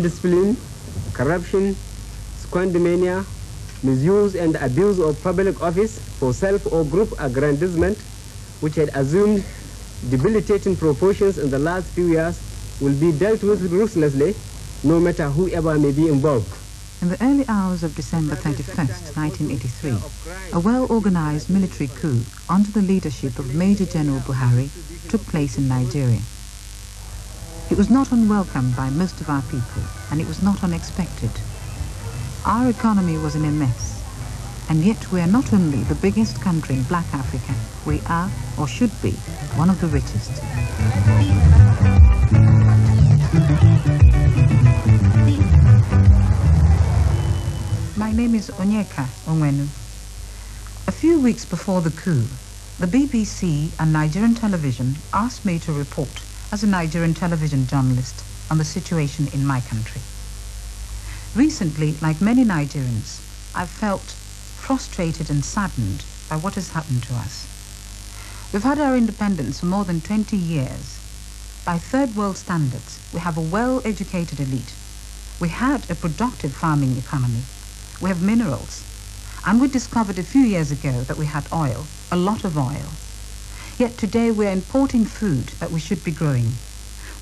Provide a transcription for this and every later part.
indiscipline, corruption, squandermania, misuse and abuse of public office for self or group aggrandizement, which had assumed debilitating proportions in the last few years, will be dealt with ruthlessly, no matter whoever may be involved. In the early hours of December 31st, 1983, a well-organized military coup under the leadership of Major General Buhari took place in Nigeria. It was not unwelcome by most of our people, and it was not unexpected. Our economy was in a mess, and yet we are not only the biggest country in Black Africa, we are, or should be, one of the richest. My name is Onyeka Onwenu. A few weeks before the coup, the BBC and Nigerian television asked me to report as a Nigerian television journalist on the situation in my country. Recently, like many Nigerians, I've felt frustrated and saddened by what has happened to us. We've had our independence for more than 20 years. By third world standards, we have a well-educated elite. We had a productive farming economy. We have minerals. And we discovered a few years ago that we had oil, a lot of oil. Yet today we are importing food that we should be growing.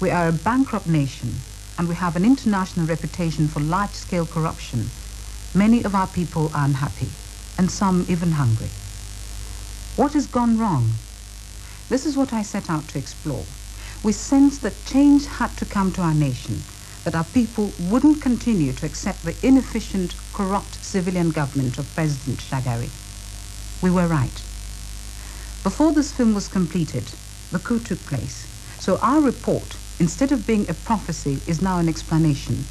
We are a bankrupt nation, and we have an international reputation for large-scale corruption. Many of our people are unhappy, and some even hungry. What has gone wrong? This is what I set out to explore. We sensed that change had to come to our nation, that our people wouldn't continue to accept the inefficient, corrupt civilian government of President Shagari. We were right. Before this film was completed, the coup took place. So our report, instead of being a prophecy, is now an explanation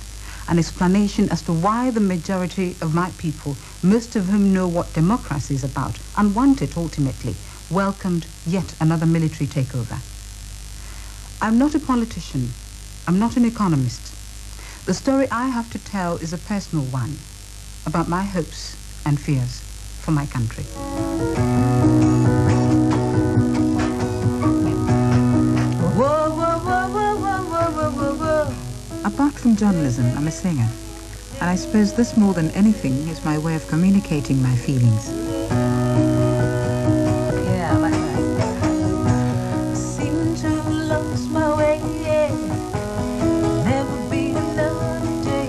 as to why the majority of my people, most of whom know what democracy is about and want it ultimately, welcomed yet another military takeover. I'm not a politician. I'm not an economist. The story I have to tell is a personal one about my hopes and fears for my country. Apart from journalism, I'm a singer, and I suppose this more than anything is my way of communicating my feelings. Yeah, like that. Seem to have lost my way, yeah. Never be another day.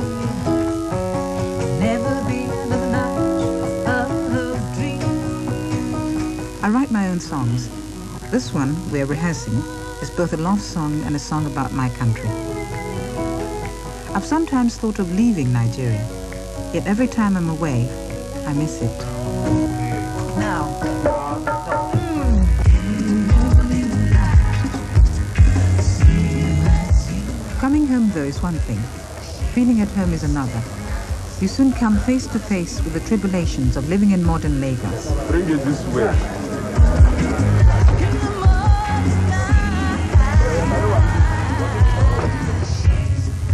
Never be another night of a dream. I write my own songs. This one, we're rehearsing, is both a love song and a song about my country. I've sometimes thought of leaving Nigeria, yet every time I'm away, I miss it. Now. Coming home, though, is one thing. Feeling at home is another. You soon come face to face with the tribulations of living in modern Lagos. Bring it this way.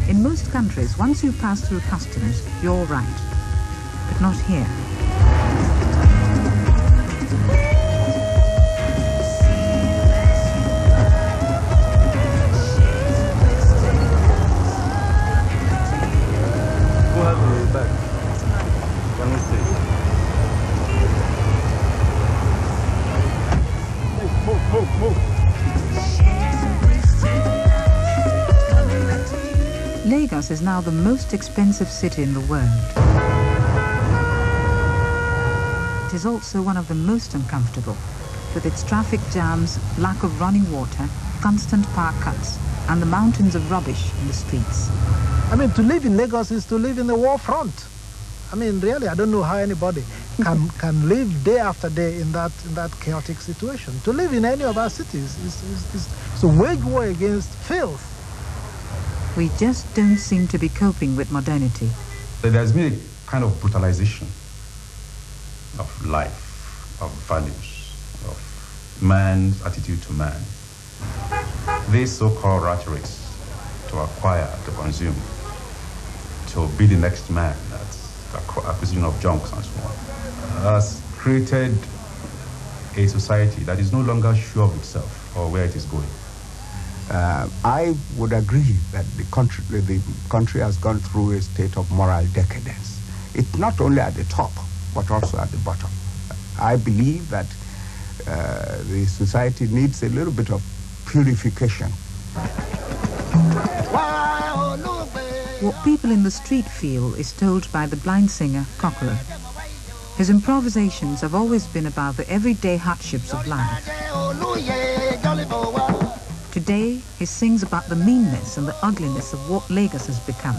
In most countries, once you pass through customs, you're all right. But not here. Who has the bag? Can we see? Move. Lagos is now the most expensive city in the world. It is also one of the most uncomfortable, with its traffic jams, lack of running water, constant power cuts, and the mountains of rubbish in the streets. I mean, to live in Lagos is to live in the war front. I mean, really, I don't know how anybody can live day after day in that chaotic situation. To live in any of our cities is to wage war against filth. We just don't seem to be coping with modernity. There's been a kind of brutalization of life, of values, of man's attitude to man. This so-called rat race to acquire, to consume, to be the next man, that's acquisition of junks and so on, has created a society that is no longer sure of itself or where it is going. I would agree that the country has gone through a state of moral decadence. It's not only at the top, but also at the bottom. I believe that the society needs a little bit of purification. What people in the street feel is told by the blind singer Kokoro. His improvisations have always been about the everyday hardships of life. Today, he sings about the meanness and the ugliness of what Lagos has become.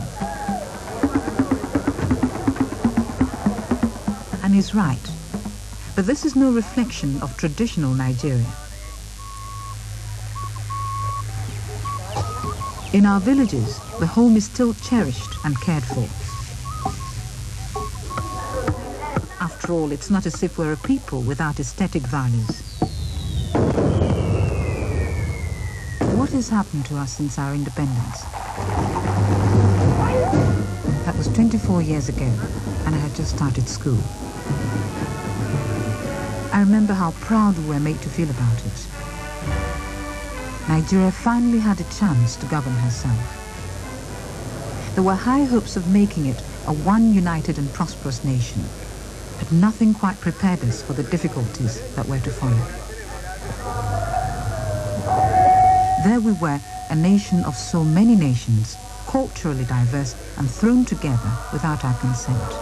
And he's right. But this is no reflection of traditional Nigeria. In our villages, the home is still cherished and cared for. After all, it's not as if we're a people without aesthetic values. What has happened to us since our independence? That was 24 years ago, and I had just started school. I remember how proud we were made to feel about it. Nigeria finally had a chance to govern herself. There were high hopes of making it a one united and prosperous nation, but nothing quite prepared us for the difficulties that were to follow. There we were, a nation of so many nations, culturally diverse and thrown together without our consent.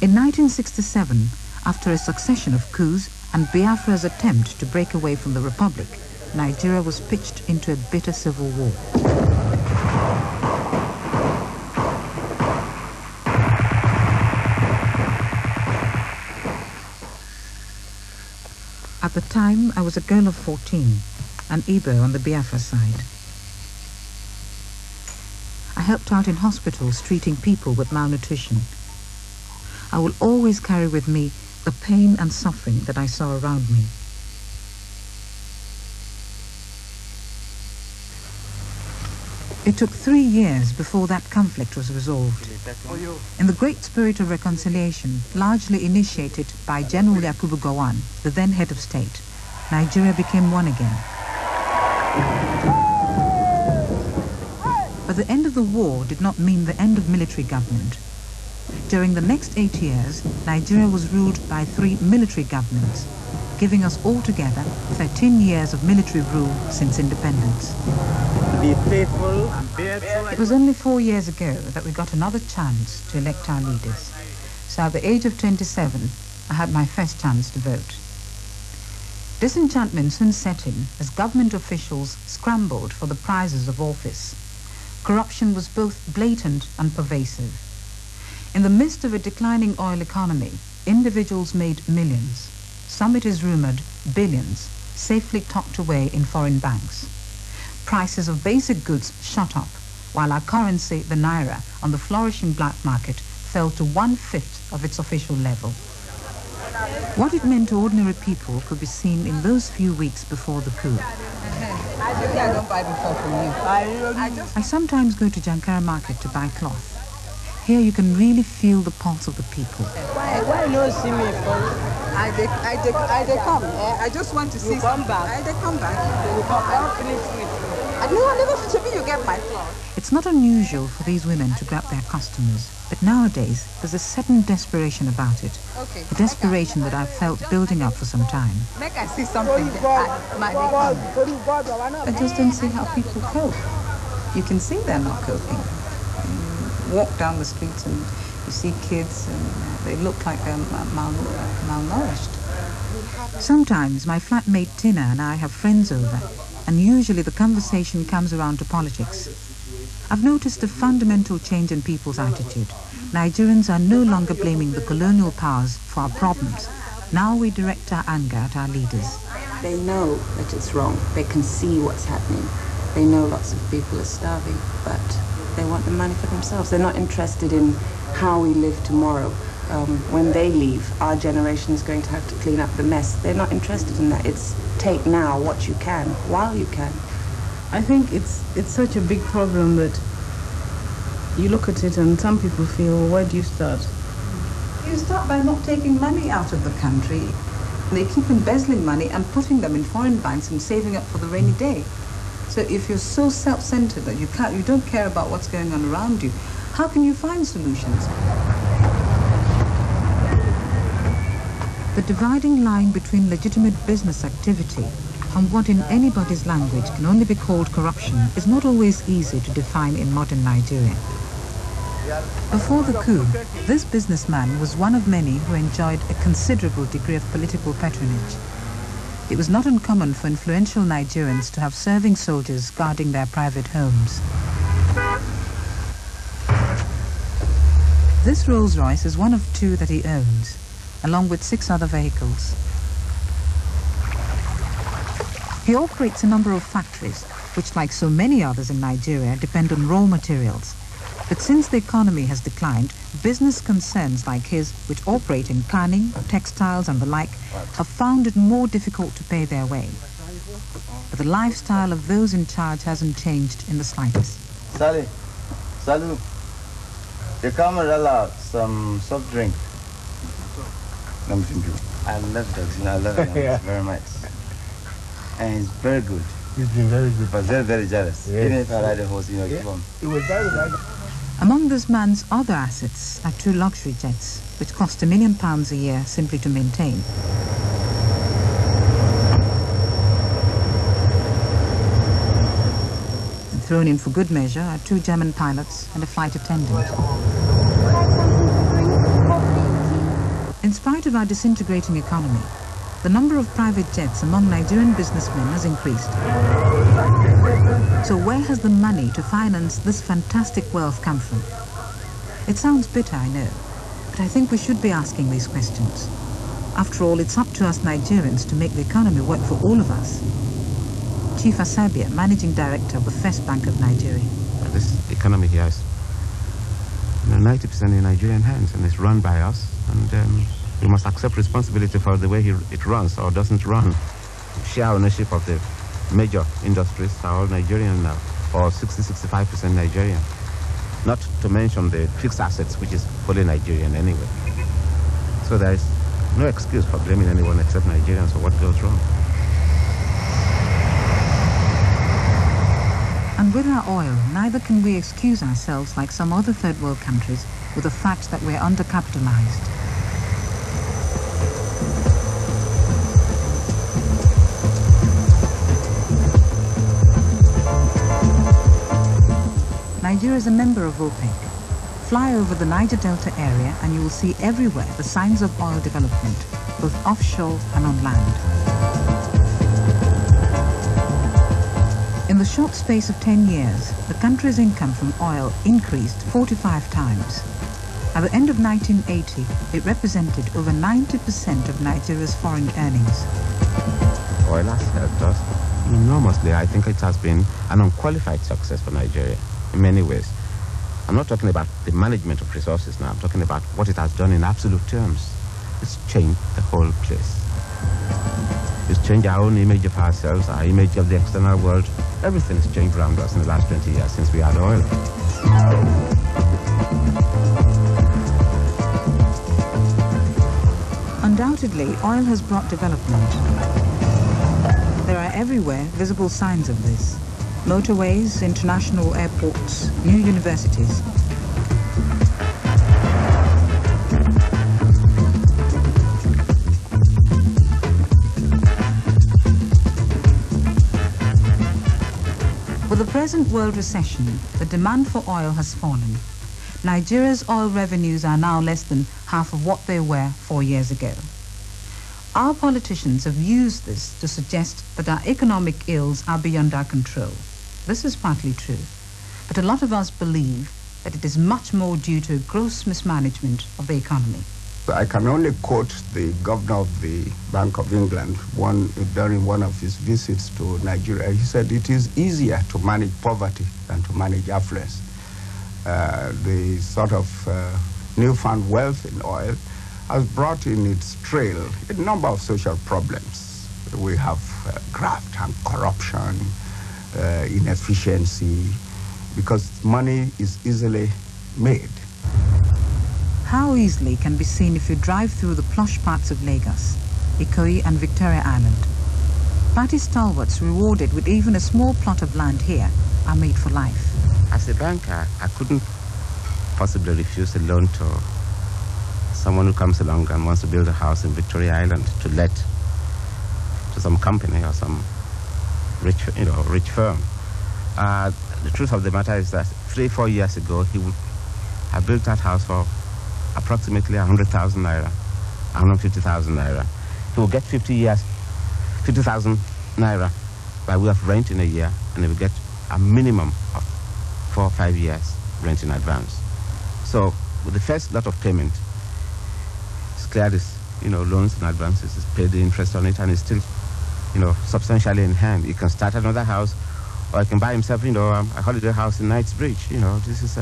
In 1967, after a succession of coups and Biafra's attempt to break away from the Republic, Nigeria was pitched into a bitter civil war. At the time, I was a girl of 14, an Igbo on the Biafra side. I helped out in hospitals treating people with malnutrition. I will always carry with me the pain and suffering that I saw around me. It took 3 years before that conflict was resolved. In the great spirit of reconciliation, largely initiated by General Yakubu Gowon, the then head of state, Nigeria became one again. But the end of the war did not mean the end of military government. During the next 8 years, Nigeria was ruled by 3 military governments, giving us altogether 13 years of military rule since independence. Be faithful and bear true. It was only 4 years ago that we got another chance to elect our leaders. So at the age of 27, I had my first chance to vote. Disenchantment soon set in as government officials scrambled for the prizes of office. Corruption was both blatant and pervasive. In the midst of a declining oil economy, individuals made millions. Some, it is rumored, billions, safely tucked away in foreign banks. Prices of basic goods shot up, while our currency, the naira, on the flourishing black market fell to 1/5 of its official level. What it meant to ordinary people could be seen in those few weeks before the coup. I don't buy before from you. I sometimes go to Jankara market to buy cloth. Here you can really feel the pulse of the people. Why you see me for? I come. I just want to see. You come back. They come back. You come back. Finish with. I never should you get my cloth. It's not unusual for these women to grab their customers, but nowadays there's a certain desperation about it. Okay. A desperation that I've felt building up for some time. Make I see something. I just don't see how people cope. You can see they're not coping. You walk down the streets and you see kids and they look like they're malnourished. Sometimes my flatmate Tina and I have friends over, and usually the conversation comes around to politics. I've noticed a fundamental change in people's attitude. Nigerians are no longer blaming the colonial powers for our problems. Now we direct our anger at our leaders. They know that it's wrong. They can see what's happening. They know lots of people are starving, but they want the money for themselves. They're not interested in how we live tomorrow. When they leave, our generation is going to have to clean up the mess. They're not interested in that. It's take now what you can, while you can. I think it's such a big problem that you look at it and some people feel, well, where do you start? You start by not taking money out of the country. They keep embezzling money and putting them in foreign banks and saving up for the rainy day. So if you're so self-centered that you don't care about what's going on around you, how can you find solutions? The dividing line between legitimate business activity and what in anybody's language can only be called corruption is not always easy to define in modern Nigeria. Before the coup, this businessman was one of many who enjoyed a considerable degree of political patronage. It was not uncommon for influential Nigerians to have serving soldiers guarding their private homes. This Rolls-Royce is one of 2 that he owns, along with 6 other vehicles. He operates a number of factories, which, like so many others in Nigeria, depend on raw materials. But since the economy has declined, business concerns like his, which operate in canning, textiles and the like, have found it more difficult to pay their way. But the lifestyle of those in charge hasn't changed in the slightest. Sally, Salu, you come and allow some soft drink. Let me think. I love dogs, I love it Yeah. very much. And it's very good. He's been very good. But they're very jealous. Yes. Even if I ride the horse, keep on. It was very good. Among this man's other assets are 2 luxury jets, which cost £1 million a year simply to maintain. And thrown in for good measure are 2 German pilots and a flight attendant. In spite of our disintegrating economy, the number of private jets among Nigerian businessmen has increased. So where has the money to finance this fantastic wealth come from? It sounds bitter, I know, but I think we should be asking these questions. After all, it's up to us Nigerians to make the economy work for all of us. Chief Asabia, Managing Director of the First Bank of Nigeria. This economy here is 90% in Nigerian hands, and it's run by us, and we must accept responsibility for the way it runs or doesn't run. Share ownership of the major industries are all Nigerian now, or 60-65% Nigerian. Not to mention the fixed assets, which is fully Nigerian anyway. So there is no excuse for blaming anyone except Nigerians for what goes wrong. And with our oil, neither can we excuse ourselves like some other third world countries with the fact that we're undercapitalized. Nigeria is a member of OPEC. Fly over the Niger Delta area and you will see everywhere the signs of oil development, both offshore and on land. In the short space of 10 years, the country's income from oil increased 45 times. At the end of 1980, it represented over 90% of Nigeria's foreign earnings. Oil has helped us enormously. I think it has been an unqualified success for Nigeria in many ways. I'm not talking about the management of resources now. I'm talking about what it has done in absolute terms. It's changed the whole place. It's changed our own image of ourselves, our image of the external world. Everything has changed around us in the last 20 years since we had oil. Undoubtedly, oil has brought development. There are everywhere visible signs of this. Motorways, international airports, new universities. With the present world recession, the demand for oil has fallen. Nigeria's oil revenues are now less than half of what they were 4 years ago. Our politicians have used this to suggest that our economic ills are beyond our control. This is partly true, but a lot of us believe that it is much more due to gross mismanagement of the economy. I can only quote the governor of the Bank of England during one of his visits to Nigeria. He said it is easier to manage poverty than to manage affluence. The sort of newfound wealth in oil has brought in its trail a number of social problems. We have graft and corruption, inefficiency, because money is easily made. How easily can be seen if you drive through the plush parts of Lagos. Ikoyi and Victoria Island. Party stalwarts rewarded with even a small plot of land here are made for life. As a banker, I couldn't possibly refuse a loan to someone who comes along and wants to build a house in Victoria Island to let to some company or some rich firm. The truth of the matter is that 3-4 years ago, he would have built that house for approximately 100,000 naira, 150,000 naira. He will get 50,000 naira by way of rent in a year, and he will get a minimum of 4 or 5 years rent in advance. So with the first lot of payment, he's cleared his loans and advances, he's paid the interest on it, and it's still substantially in hand. He can start another house, or he can buy himself a holiday house in Knightsbridge. This is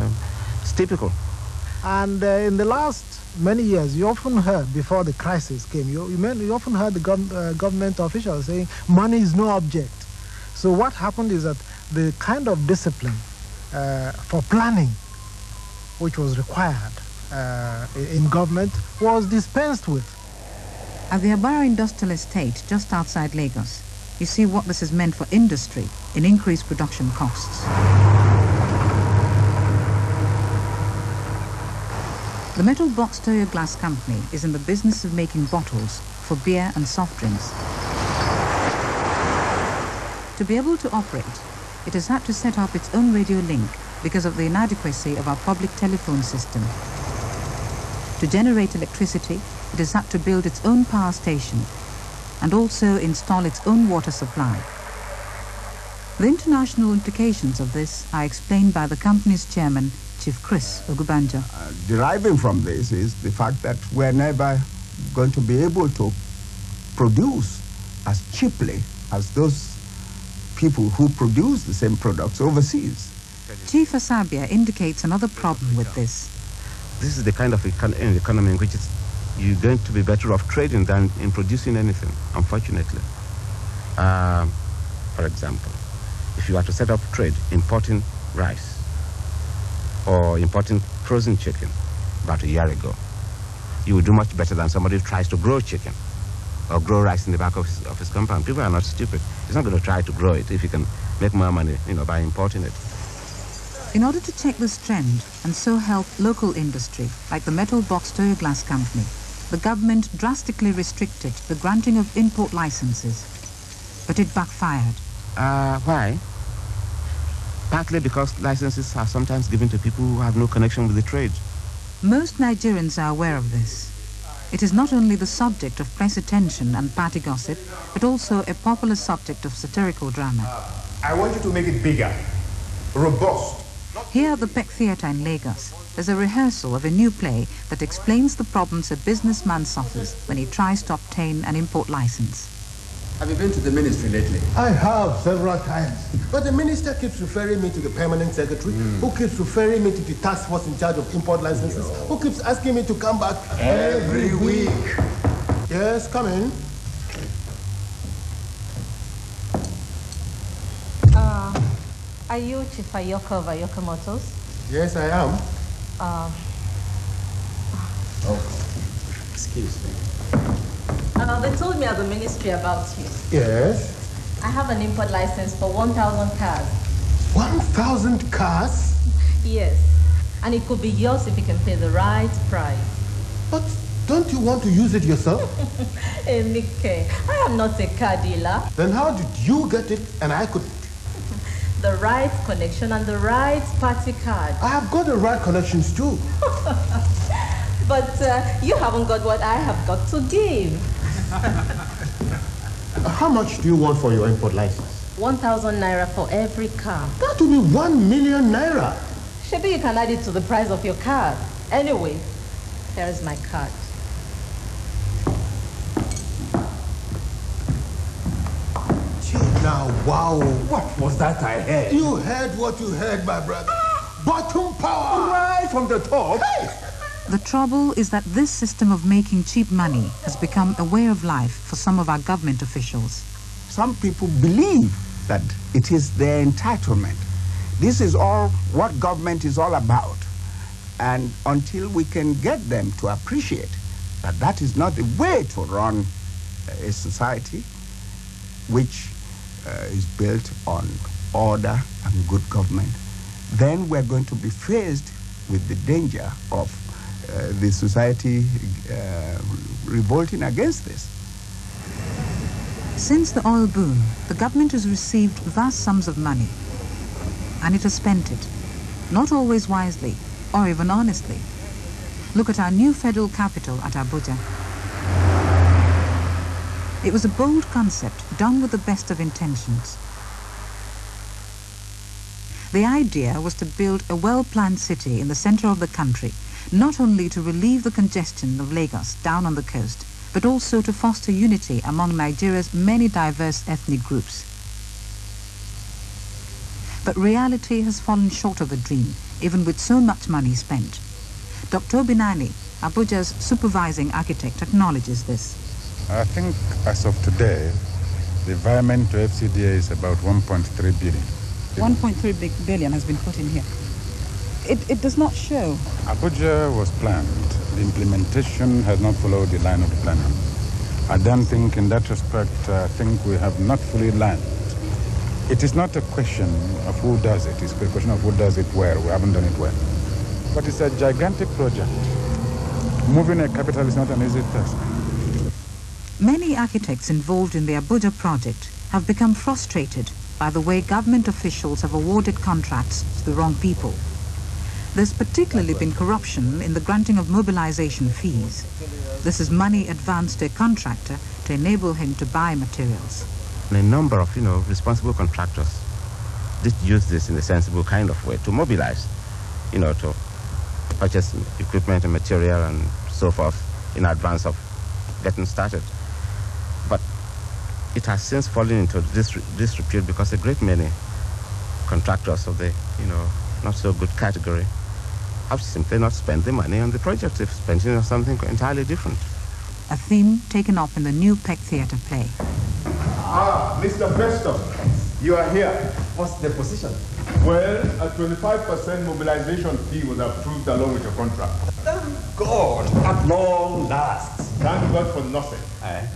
it's typical. And in the last many years, you often heard, before the crisis came, you often heard the government officials saying money is no object. So what happened is that the kind of discipline for planning which was required in government was dispensed with. At the Abara Industrial Estate, just outside Lagos, you see what this has meant for industry in increased production costs. The Metal Box Toyo Glass Company is in the business of making bottles for beer and soft drinks. To be able to operate, it has had to set up its own radio link because of the inadequacy of our public telephone system. To generate electricity, it has had to build its own power station and also install its own water supply. The international implications of this are explained by the company's chairman, Chief Chris Ogubanjo. Deriving from this is the fact that we're never going to be able to produce as cheaply as those people who produce the same products overseas. Chief Asabia indicates another problem with this. This is the kind of economy in which you're going to be better off trading than in producing anything, unfortunately. For example, if you are to set up trade importing rice or importing frozen chicken about a year ago, you will do much better than somebody who tries to grow chicken or grow rice in the back of his compound. People are not stupid. He's not going to try to grow it if he can make more money, by importing it. In order to check this trend and so help local industry, like the Metal Box Toyo Glass Company, the government drastically restricted the granting of import licenses. But it backfired. Why? Partly because licenses are sometimes given to people who have no connection with the trade. Most Nigerians are aware of this. It is not only the subject of press attention and party gossip, but also a popular subject of satirical drama. I want you to make it bigger, robust. Here at the Peck Theatre in Lagos, there's a rehearsal of a new play that explains the problems a businessman suffers when he tries to obtain an import license. Have you been to the ministry lately? I have several times. But the minister keeps referring me to the permanent secretary, who keeps referring me to the task force in charge of import licenses, who keeps asking me to come back every week. Yes, come in. Are you Chief Ayoka of Ayoka Motors? Yes, I am. Excuse me. They told me at the ministry about you. Yes? I have an import license for 1,000 cars. 1,000 cars? Yes. And it could be yours if you can pay the right price. But don't you want to use it yourself? Hey, Mickey, I am not a car dealer. Then how did you get it and I could? The right connection and the right party card. I have got the right connections too. But you haven't got what I have got to give. How much do you want for your import license? 1,000 naira for every car. That will be 1 million naira. Maybe you can add it to the price of your card. Anyway, here is my card. Now, wow. What was that I heard? You heard what you heard, my brother. Bottom power. Right from the top. Hey. The trouble is that this system of making cheap money has become a way of life for some of our government officials. Some people believe that it is their entitlement. This is all what government is all about. And until we can get them to appreciate that that is not the way to run a society which is built on order and good government, then we're going to be faced with the danger of the society revolting against this. Since the oil boom, the government has received vast sums of money, and it has spent it, not always wisely or even honestly. Look at our new federal capital at Abuja. It was a bold concept done with the best of intentions. The idea was to build a well-planned city in the center of the country, not only to relieve the congestion of Lagos down on the coast, but also to foster unity among Nigeria's many diverse ethnic groups. But reality has fallen short of the dream, even with so much money spent. Dr. Obinani, Abuja's supervising architect, acknowledges this. I think as of today, the environment to FCDA is about 1.3 billion. 1.3 billion has been put in here. It does not show. Abuja was planned. The implementation has not followed the line of the planning. I don't think in that respect, I think we have not fully learned. It is not a question of who does it. It's a question of who does it where. We haven't done it well. But it's a gigantic project. Moving a capital is not an easy task. Many architects involved in the Abuja project have become frustrated by the way government officials have awarded contracts to the wrong people. There's particularly been corruption in the granting of mobilization fees. This is money advanced to a contractor to enable him to buy materials. A number of, responsible contractors did use this in a sensible kind of way to mobilize, to purchase equipment and material and so forth in advance of getting started. But it has since fallen into disrepute because a great many contractors of the, not so good category have simply not spent the money on the project. They've spent it on something entirely different. A theme taken up in the new Peck Theatre play. Ah, Mr. Preston, you are here. What's the position? Well, a 25% mobilization fee was approved along with your contract. Thank God, at long last. Thank God for nothing.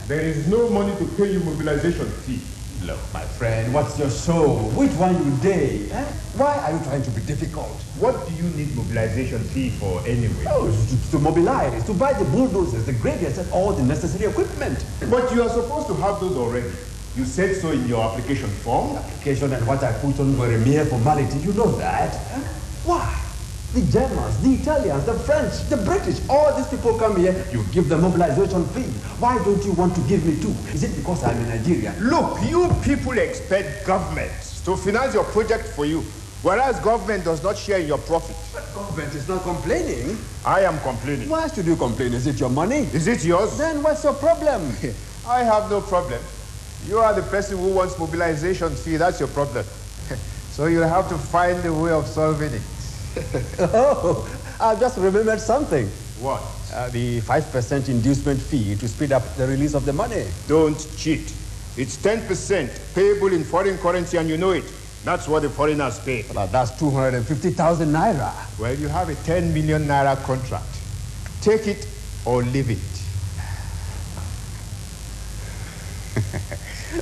There is no money to pay you mobilization fee. Look, my friend, what's your show? Which one you day? Why are you trying to be difficult? What do you need mobilization fee for anyway? Oh, to mobilize, to buy the bulldozers, the graders, and all the necessary equipment. But you are supposed to have those already. You said so in your application form. Application and what I put on were a mere formality. You know that. Why? The Germans, the Italians, the French, the British, all these people come here, you give them mobilization fee. Why don't you want to give me too? Is it because I'm in Nigeria? Look, you people expect government to finance your project for you, whereas government does not share in your profit. But government is not complaining. I am complaining. Why should you complain? Is it your money? Is it yours? Then what's your problem? I have no problem. You are the person who wants mobilization fee. That's your problem. So you'll have to find a way of solving it. Oh, I've just remembered something. What? The 5% inducement fee to speed up the release of the money. Don't cheat. It's 10% payable in foreign currency, and you know it. That's what the foreigners pay. Well, that's 250,000 naira. Well, you have a 10 million naira contract. Take it or leave it.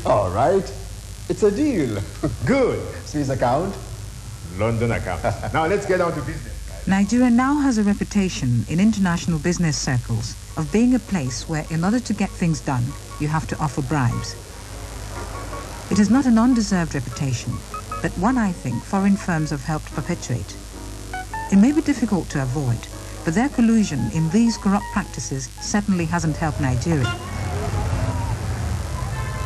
All right. It's a deal. Good. Swiss account? London account. Now let's get down to business. Nigeria now has a reputation in international business circles of being a place where, in order to get things done, you have to offer bribes. It is not an undeserved reputation, but one I think foreign firms have helped perpetuate. It may be difficult to avoid, but their collusion in these corrupt practices certainly hasn't helped Nigeria.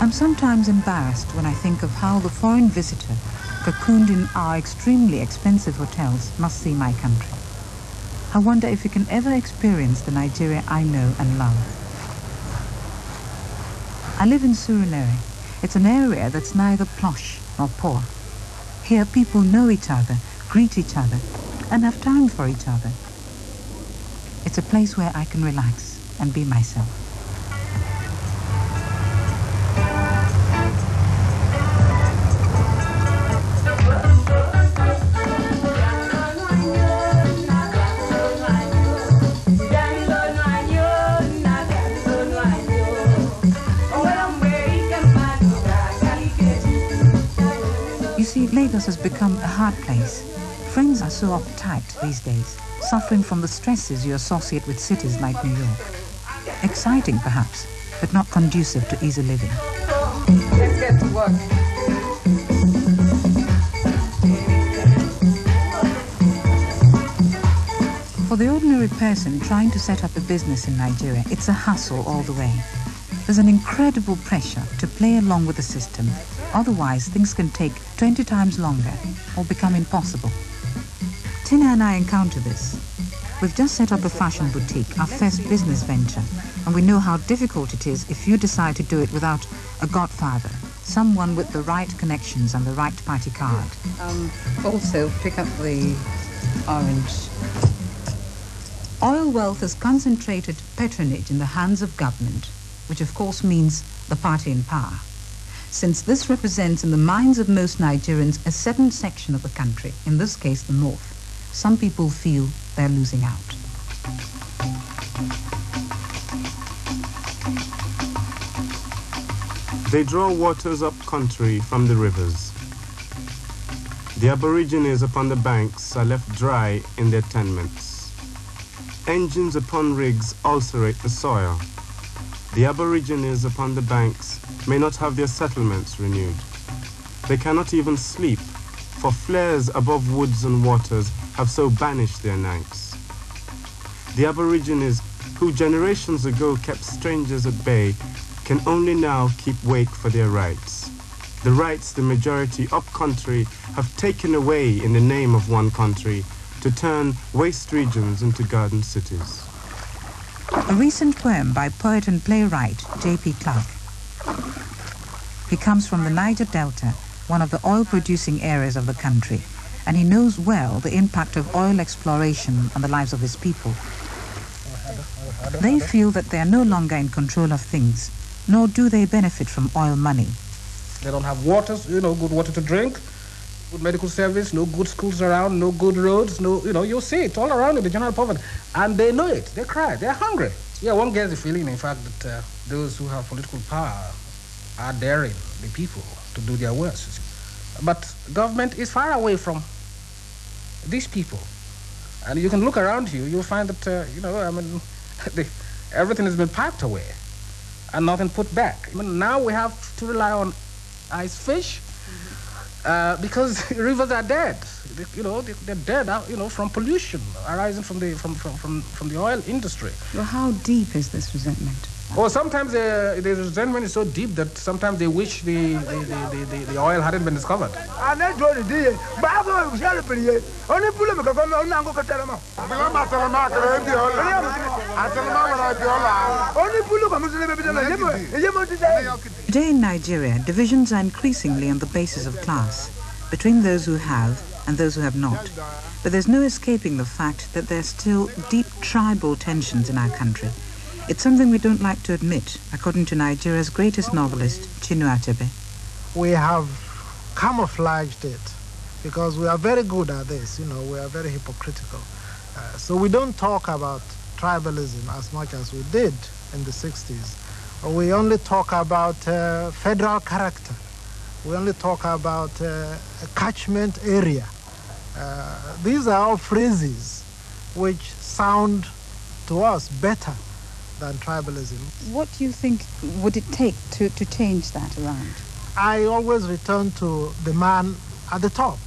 I'm sometimes embarrassed when I think of how the foreign visitor, cocooned in our extremely expensive hotels, must see my country. I wonder if we can ever experience the Nigeria I know and love. I live in Surulere. It's an area that's neither plush nor poor. Here people know each other, greet each other, and have time for each other. It's a place where I can relax and be myself. see, Lagos has become a hard place. Friends are so uptight these days, suffering from the stresses you associate with cities like New York. Exciting, perhaps, but not conducive to easy living. Let's get to work. For the ordinary person trying to set up a business in Nigeria, it's a hustle all the way. There's an incredible pressure to play along with the system. Otherwise, things can take 20 times longer or become impossible. Tina and I encounter this. We've just set up a fashion boutique, our first business venture, and we know how difficult it is if you decide to do it without a godfather, someone with the right connections and the right party card. Also, pick up the orange. Oil wealth has concentrated patronage in the hands of government, which of course means the party in power. Since this represents in the minds of most Nigerians a certain section of the country, in this case the north, some people feel they're losing out. They draw waters up country from the rivers. The Aborigines upon the banks are left dry in their tenements. Engines upon rigs ulcerate the soil. The Aborigines upon the banks may not have their settlements renewed. They cannot even sleep, for flares above woods and waters have so banished their nights. The Aborigines, who generations ago kept strangers at bay, can only now keep wake for their rights. The rights the majority up-country have taken away in the name of one country, to turn waste regions into garden cities. A recent poem by poet and playwright J.P. Clark. He comes from the Niger Delta, one of the oil-producing areas of the country, and he knows well the impact of oil exploration on the lives of his people. They feel that they are no longer in control of things, nor do they benefit from oil money. They don't have waters, good water to drink, good medical service, no good schools around, no good roads, you'll see it all around in the general poverty. And they know it, they cry, they're hungry. Yeah, one gets the feeling, in fact, that those who have political power are daring the people to do their worst. But government is far away from these people. And you can look around you, you'll find that, everything has been packed away and nothing put back. Now we have to rely on ice fish, because rivers are dead. They're dead, from pollution arising from the oil industry. Well, how deep is this resentment? Well, sometimes the resentment is so deep that sometimes they wish the oil hadn't been discovered. Today in Nigeria, divisions are increasingly on the basis of class, between those who have and those who have not. But there's no escaping the fact that there's still deep tribal tensions in our country. It's something we don't like to admit, according to Nigeria's greatest novelist, Chinua Achebe. We have camouflaged it because we are very good at this, we are very hypocritical. So we don't talk about tribalism as much as we did in the 60s. We only talk about federal character. We only talk about a catchment area. These are all phrases which sound to us better than tribalism. What do you think would it take to change that around? I always return to the man at the top.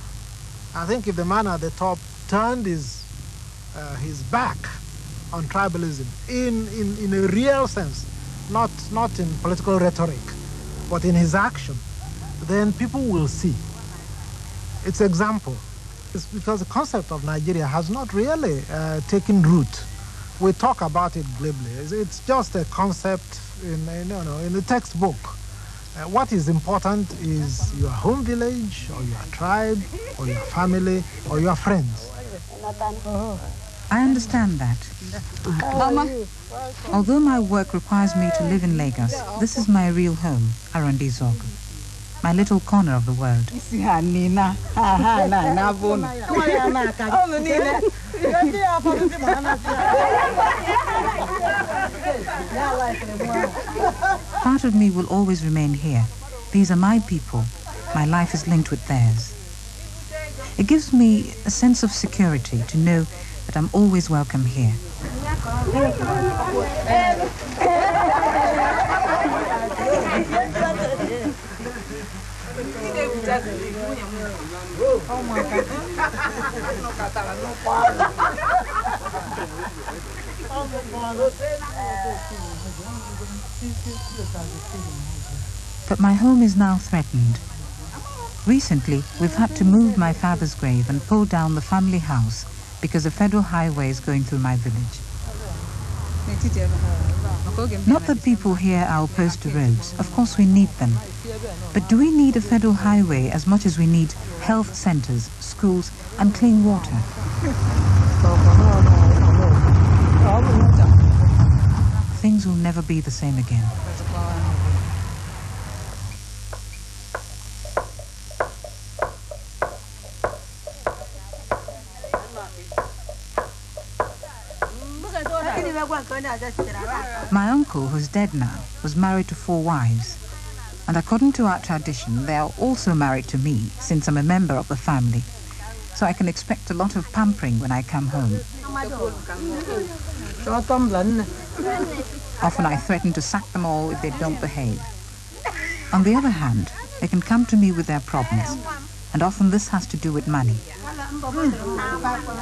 I think if the man at the top turned his back on tribalism in a real sense, not in political rhetoric, but in his action, then people will see its example. It's because the concept of Nigeria has not really taken root. We talk about it glibly. It's just a concept in the textbook. What is important is your home village, or your tribe, or your family, or your friends. I understand that. Mama. Although my work requires me to live in Lagos, this is my real home, Arundi Zogu, my little corner of the world. Part of me will always remain here. These are my people. My life is linked with theirs. It gives me a sense of security to know that I'm always welcome here. But my home is now threatened. Recently, we've had to move my father's grave and pull down the family house because a federal highway is going through my village. Not that people here are opposed to roads. Of course we need them. But do we need a federal highway as much as we need health centers, schools, and clean water? Things will never be the same again. My uncle, who's dead now, was married to 4 wives. And according to our tradition, they are also married to me, since I'm a member of the family. So I can expect a lot of pampering when I come home. Often I threaten to sack them all if they don't behave. On the other hand, they can come to me with their problems, and often this has to do with money.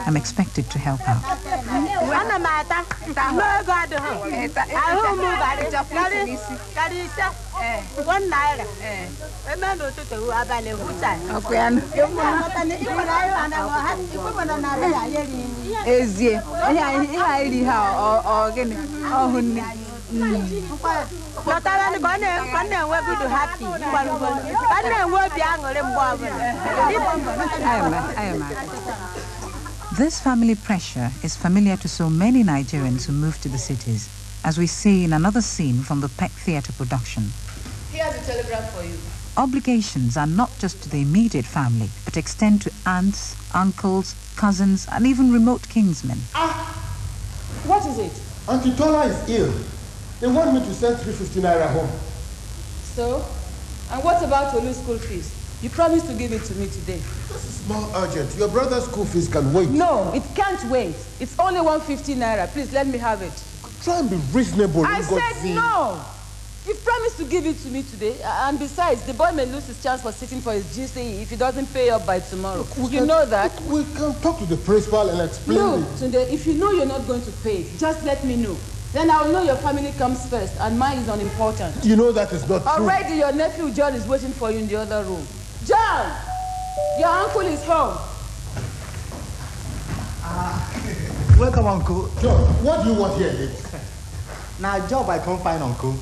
I'm expected to help out. This family pressure is familiar to so many Nigerians who move to the cities, as we see in another scene from the Peck Theatre production. Here's a telegram for you. Obligations are not just to the immediate family, but extend to aunts, uncles, cousins, and even remote kinsmen. What is it? Auntie Tola is ill. They want me to send 350 naira home. So? And what about Olu's school fees? You promised to give it to me today. This is more urgent. Your brother's school fees can wait. No, it can't wait. It's only 150 naira. Please let me have it. Try and be reasonable. I said no. You've promised to give it to me today. And besides, the boy may lose his chance for sitting for his GCE if he doesn't pay up by tomorrow. Look, you know that? We can talk to the principal and explain. Look, Tunde, if you know you're not going to pay it, just let me know. Then I'll know your family comes first and mine is unimportant. You know that is not true. Already your nephew John is waiting for you in the other room. John! Your uncle is home. Welcome, Uncle. John, what do you want here, Nick? Now, job I can't find, Uncle.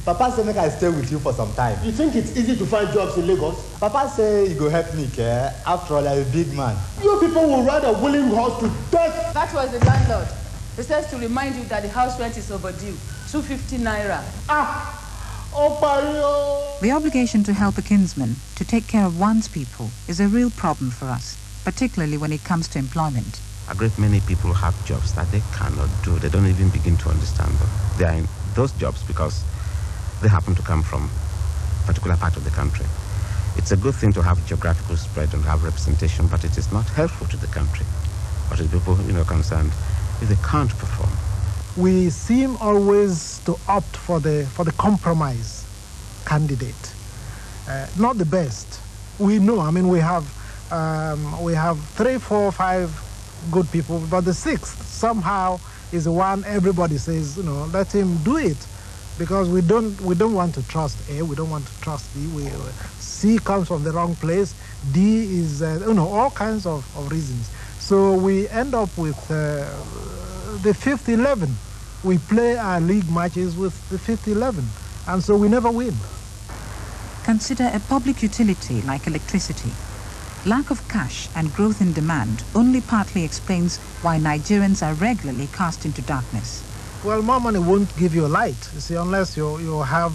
Papa say make I stay with you for some time. You think it's easy to find jobs in Lagos? Papa say you go help me, care. After all, I'm a big man. You people will ride a willing horse to death. That was the landlord. He says to remind you that the house rent is overdue. 250 naira. The obligation to help a kinsman, to take care of one's people, is a real problem for us, particularly when it comes to employment. A great many people have jobs that they cannot do. They don't even begin to understand them. They are in those jobs because they happen to come from a particular part of the country. It's a good thing to have geographical spread and have representation, but it is not helpful to the country or to the people concerned if they can't perform. We seem always to opt for the compromise candidate, not the best. We know. I mean, we have 3, 4, 5 good people, but the 6th somehow is the one everybody says, let him do it, because we don't want to trust A, we don't want to trust B. C comes from the wrong place. D is all kinds of reasons. So we end up with the 5th 11. We play our league matches with the 5th 11, and so we never win. Consider a public utility like electricity. Lack of cash and growth in demand only partly explains why Nigerians are regularly cast into darkness. Well, more money won't give you light, you see, unless you have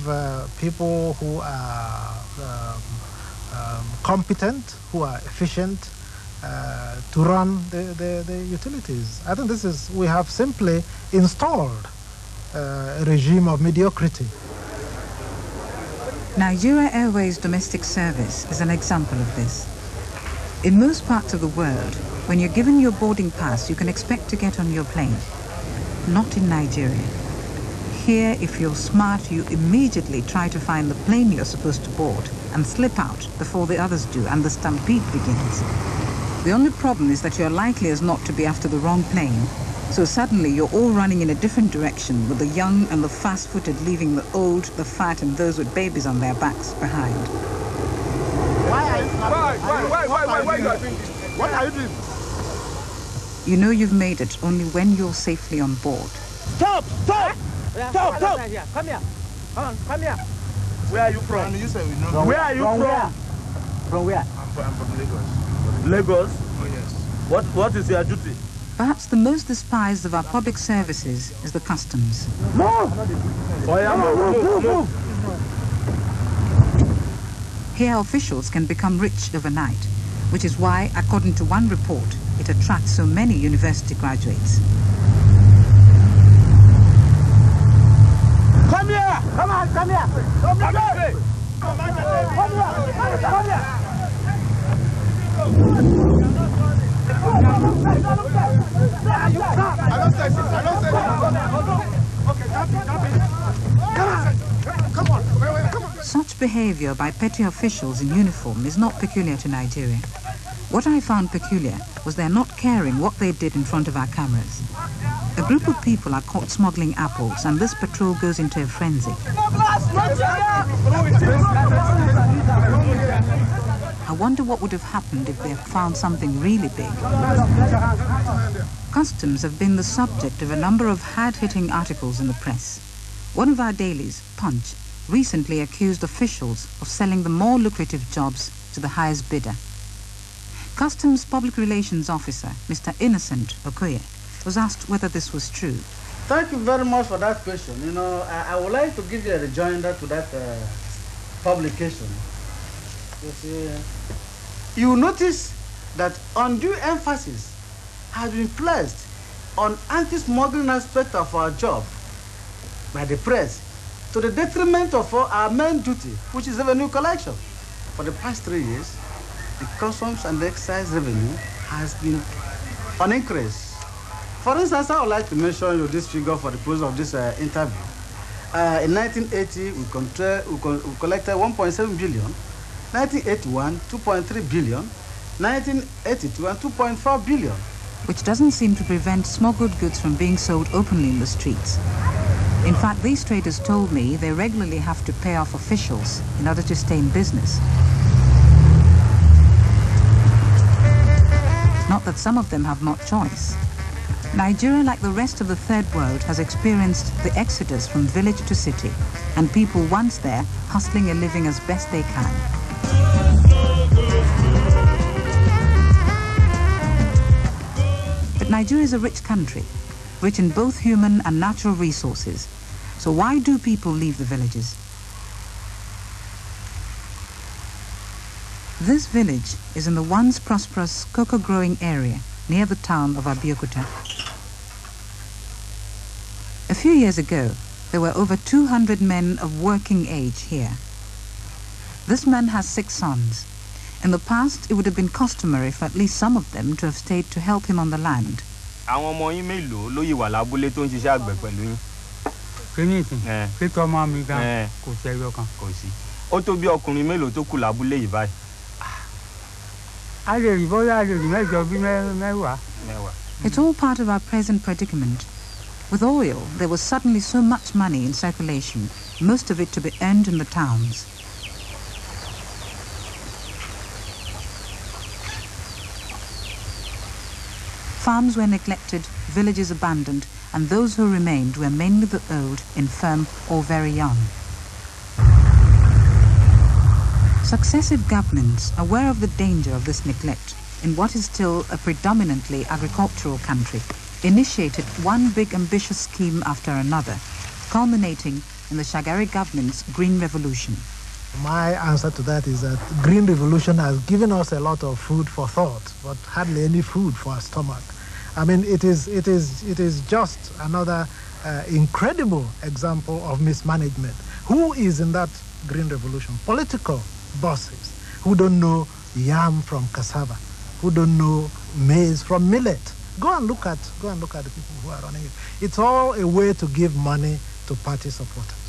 people who are competent, who are efficient, to run the utilities. I think we have simply installed a regime of mediocrity. Nigeria Airways domestic service is an example of this. In most parts of the world, when you're given your boarding pass, you can expect to get on your plane. Not in Nigeria. Here, if you're smart, you immediately try to find the plane you're supposed to board and slip out before the others do, and the stampede begins. The only problem is that you're likely as not to be after the wrong plane. So suddenly you're all running in a different direction, with the young and the fast-footed leaving the old, the fat, and those with babies on their backs behind. Why What are you doing? You know you've made it only when you're safely on board. Stop! Stop! Stop! Stop! Come here. Come here. Where are you from? Where are you from? From where? I'm from Lagos. Lagos? Oh, yes. What is your duty? Perhaps the most despised of our public services is the customs. Move! Move! Here officials can become rich overnight, which is why, according to one report, it attracts so many university graduates. Come here! Come on, come here! Come here! Come here! Such behavior by petty officials in uniform is not peculiar to Nigeria. What I found peculiar was their not caring what they did in front of our cameras. A group of people are caught smuggling apples, and this patrol goes into a frenzy. I wonder what would have happened if they had found something really big. Customs have been the subject of a number of hard-hitting articles in the press. One of our dailies, Punch, recently accused officials of selling the more lucrative jobs to the highest bidder. Customs Public Relations Officer, Mr. Innocent Okoye, was asked whether this was true. Thank you very much for that question. You know, I would like to give you a rejoinder to that publication. You see, you notice that undue emphasis has been placed on anti-smuggling aspect of our job by the press to the detriment of our main duty, which is revenue collection. For the past 3 years, the customs and the excise revenue has been on increase. For instance, I would like to mention you this figure for the purpose of this interview. In 1980, we collected 1.7 billion. 1981, 2.3 billion. 1982, and 2.4 billion. Which doesn't seem to prevent smuggled goods from being sold openly in the streets. In fact, these traders told me they regularly have to pay off officials in order to stay in business. Not that some of them have not choice. Nigeria, like the rest of the third world, has experienced the exodus from village to city, and people once there hustling a living as best they can. But Nigeria is a rich country, rich in both human and natural resources. So why do people leave the villages? This village is in the once prosperous cocoa-growing area near the town of Abeokuta. A few years ago, there were over 200 men of working age here. This man has 6 sons. In the past, it would have been customary for at least some of them to have stayed to help him on the land. It's all part of our present predicament. With oil, there was suddenly so much money in circulation, most of it to be earned in the towns. Farms were neglected, villages abandoned, and those who remained were mainly the old, infirm, or very young. Successive governments, aware of the danger of this neglect in what is still a predominantly agricultural country, initiated one big ambitious scheme after another, culminating in the Shagari government's Green Revolution. My answer to that is that Green Revolution has given us a lot of food for thought, but hardly any food for our stomach. I mean, it is just another incredible example of mismanagement. Who is in that Green Revolution? Political bosses who don't know yam from cassava. who don't know maize from millet. Go and look at the people who are running it. It's all a way to give money to party supporters.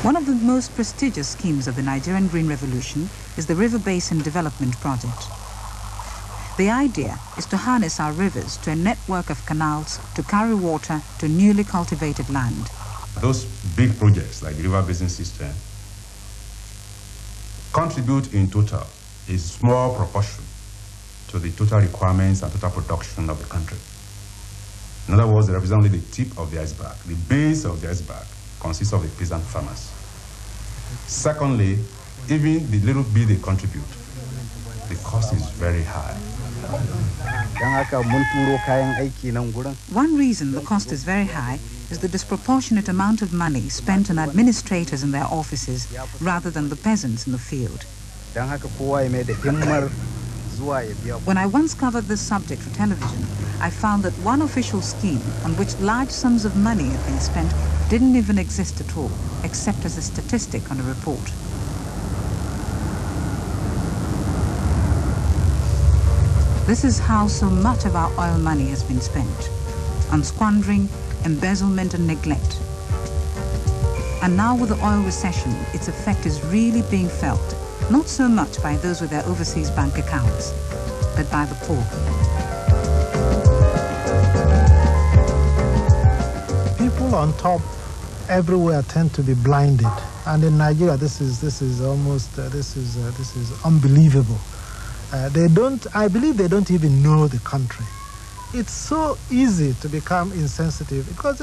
One of the most prestigious schemes of the Nigerian Green Revolution is the River Basin Development Project. The idea is to harness our rivers to a network of canals to carry water to newly cultivated land. Those big projects like the River Basin System contribute in total a small proportion to the total requirements and total production of the country. In other words, they represent only the tip of the iceberg. The base of the iceberg consists of the peasant farmers. Secondly, even the little bit they contribute, the cost is very high. One reason the cost is very high is the disproportionate amount of money spent on administrators in their offices rather than the peasants in the field. When I once covered this subject for television, I found that one official scheme on which large sums of money had been spent didn't even exist at all, except as a statistic on a report. This is how so much of our oil money has been spent, on squandering, embezzlement and neglect. And now with the oil recession, its effect is really being felt, not so much by those with their overseas bank accounts, but by the poor. People on top everywhere tend to be blinded, and in Nigeria this is unbelievable. I believe they don't even know the country. It's so easy to become insensitive because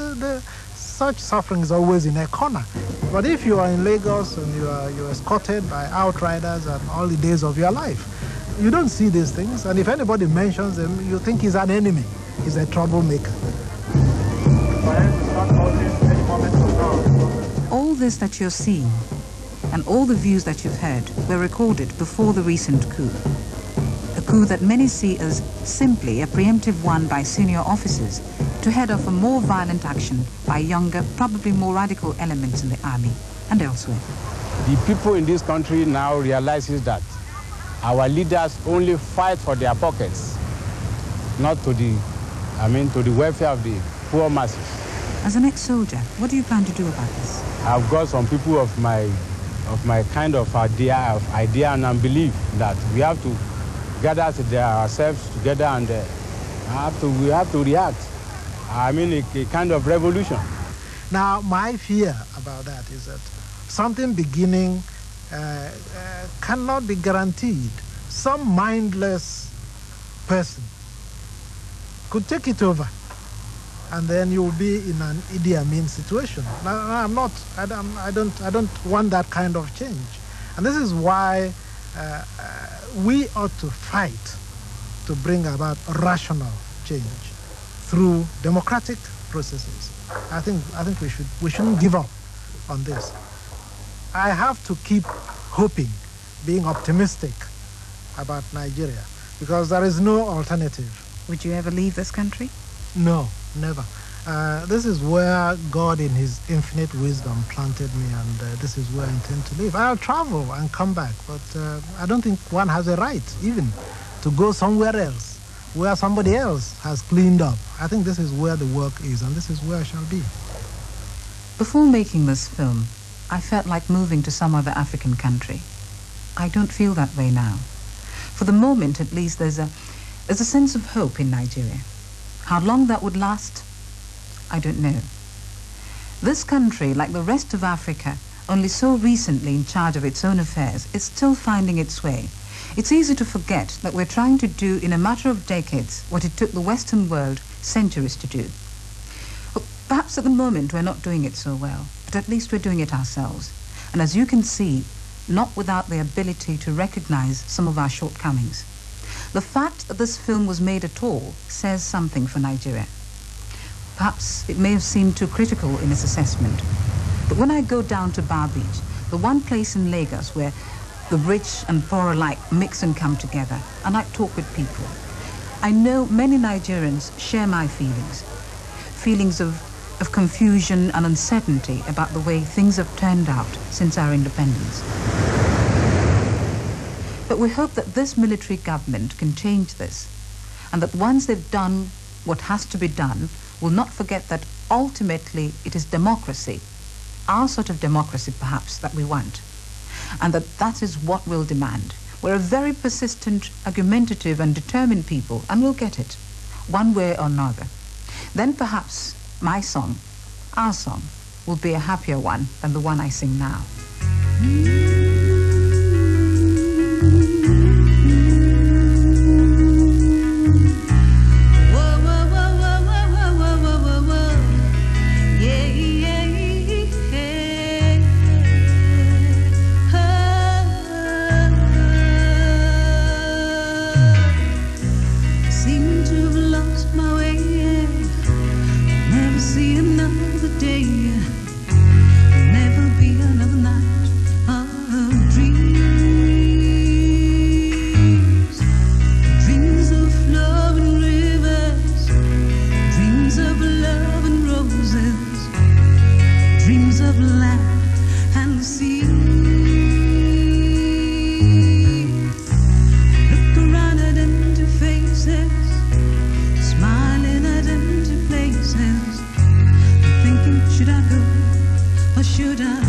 such suffering is always in a corner. But if you are in Lagos and you're escorted by outriders and all the days of your life, you don't see these things, and if anybody mentions them, you think he's an enemy, he's a troublemaker. All this that you're seeing and all the views that you've heard were recorded before the recent coup. A coup that many see as simply a preemptive one by senior officers to head off a more violent action by younger, probably more radical elements in the army and elsewhere. The people in this country now realizes that our leaders only fight for their pockets, not to the welfare of the poor masses. As an ex-soldier, what do you plan to do about this? I've got some people of my kind of idea and belief that we have to gather ourselves together and we have to react. A kind of revolution. Now, my fear about that is that something beginning cannot be guaranteed. Some mindless person could take it over, and then you'll be in an Idi Amin situation. Now, I don't want that kind of change, and this is why we ought to fight to bring about rational change through democratic processes. I think we shouldn't give up on this. I have to keep hoping, being optimistic about Nigeria, because there is no alternative. Would you ever leave this country? No, never. This is where God in his infinite wisdom planted me, and this is where I intend to live. I'll travel and come back, but I don't think one has a right even to go somewhere else where somebody else has cleaned up. I think this is where the work is, and this is where I shall be. Before making this film, I felt like moving to some other African country. I don't feel that way now. For the moment, at least, there's a sense of hope in Nigeria. How long that would last, I don't know. This country, like the rest of Africa, only so recently in charge of its own affairs, is still finding its way. It's easy to forget that we're trying to do in a matter of decades what it took the Western world centuries to do. Perhaps at the moment we're not doing it so well, but at least we're doing it ourselves. And as you can see, not without the ability to recognize some of our shortcomings. The fact that this film was made at all says something for Nigeria. Perhaps it may have seemed too critical in its assessment, but when I go down to Bar Beach, the one place in Lagos where the rich and poor alike mix and come together, and I talk with people, I know many Nigerians share my feelings of confusion and uncertainty about the way things have turned out since our independence. But we hope that this military government can change this, and that once they've done what has to be done, will not forget that ultimately it is democracy, our sort of democracy perhaps, that we want, and that is what we'll demand. We're a very persistent, argumentative and determined people, and we'll get it, one way or another. Then perhaps my song, our song, will be a happier one than the one I sing now. Should I